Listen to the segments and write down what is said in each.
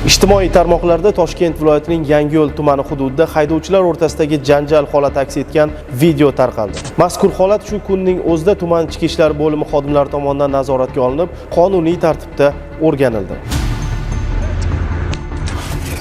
Ijtimoiy tarmoqlarda Toshkent viloyatining Yangiyo'l tumani hududida haydovchilar o'rtasidagi janjal holati aks etgan video tarqaldi. Mazkur holat shu kunning o'zida tuman ichki ishlar bo'limi xodimlari tomonidan nazoratga olinib, qonuniy tartibda o'rganildi.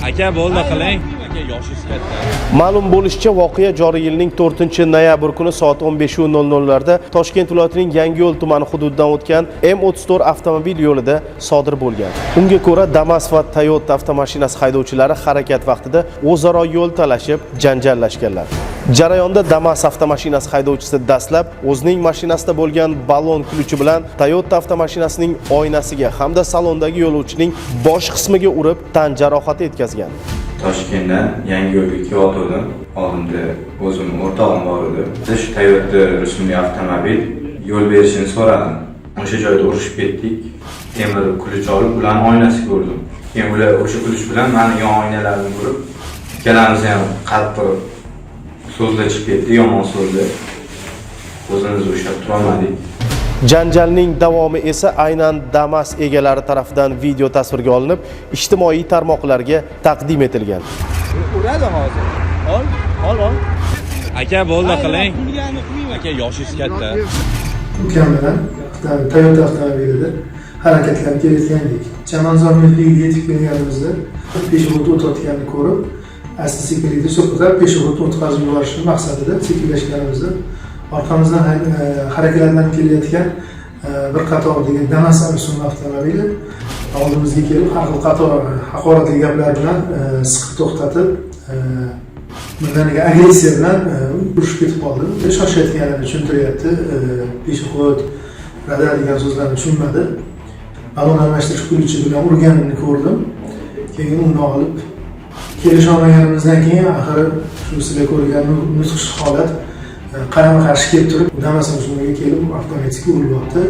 Aka bo'ldi qiling. Aka yoshingiz katta. Ma'lum bo'lishicha, voqea joriy yilning 4-noyabr kuni soat 15:00 larda Toshkent viloyatining Yangiyo'l tumani hududidan o'tgan M34 avtomobil yo'lida sodir bo'lgan. Unga ko'ra, Damas va Toyota avtomashinasi haydovchilari harakat vaqtida o'zaro yo'l talashib, janjallashganlar. Jarayonda Damas avtomashinasi haydovchisi dastlab o'zining mashinasida bo'lgan balon ключi bilan Toyota avtomashinasining oynasiga hamda salondagi yo'lovchining bosh qismiga urib, tan jarohati yetkazgan. Toshkentdan Yangiyo'lga kelyotgandim. Oldimda o'zim o'rtog'im bor edi. Shu Toyota rusumli avtomobil yo'l berishini so'radim. O'sha joyda urushib ketdik. Temir ключ olib, ularning oynasiga urdim. Keyin ular o'sha ключ bilan meni yon oynalarimni urib, ikkalamiz ham qattiq so'zla chiqib ketdi, yomon so'zla. O'zimizni ushlab tura olmadik. Janjalning davomi esa aynan Damas egalari tomonidan video tasvirga olinib, ijtimoiy tarmoqlarga taqdim etilgan. Uradi hozir. Ol. Aka bo'ldi qiling. Aka yoshingiz katta. Ukam bilan Toyota avtomobilida harakatlanib kelayotgandik. Chamanzor mehriga yetib kelganimizda peshobod o'tayotganini ko'rib, asta-sekinlikda so'qida peshobod o'tkazib yuborishni maqsadida sekinlashganimizda orqamizdan harakatlanib kelayotgan bir qator degan Damas rusumli avtomobili oldimizga kelib, har xil qator haqoratli gaplar bilan siqib to'xtatib, birdaniga agressiya bilan urushib ketib qoldi. Shoshayotganini tushuntiryapti, peshobod, radar degan so'zlarni tushunmadi. Balon almashtirish ключi bilan urganini ko'rdim. Keyin uni olib kelisha olmaganimizdan keyin axir shu sizlar ko'rgan mudhish holat qarama-qarshi kelib turib, Damas rusumliga kelib avtomatik urilyapti.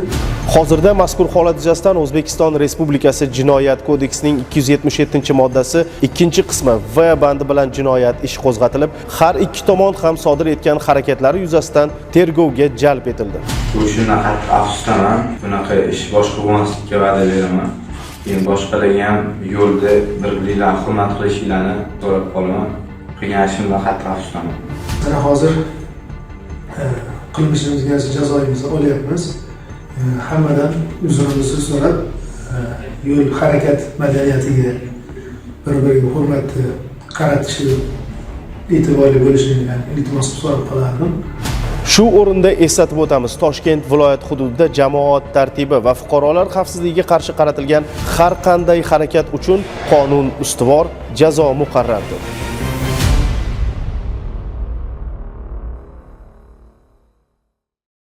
Hozirda mazkur holat yuzasidan O'zbekiston Respublikasi Jinoyat kodeksining 277-moddasi 2-qismi V bandi bilan jinoyat ishi qo'zg'atilib, har ikki tomon ham sodir etgan harakatlari yuzasidan tergovga jalb etildi. Shundan qattiq afsusdaman. Bunaqa ish boshqa bo'lmaslikka va'da beraman. Keyin boshqalarga ham yo'lda bir-birlarini hurmat qilishlarini so'rab qolaman. Qilgan ishimdan qattiq afsusdaman. Mana hozir qilmishimizga jazoimizni olyapmiz. Hammadan uzrimizni so'rab, yo'l harakat madaniyatiga bir-biriga hurmatni qaratishi, e'tiborli bo'lishini iltimos so'rab qolardim. Shu o'rinda eslatib o'tamiz, Toshkent viloyat hududida jamoat tartibi va fuqarolar xavfsizligiga qarshi qaratilgan har qanday harakat uchun qonun ustuvor, jazo muqarrardir.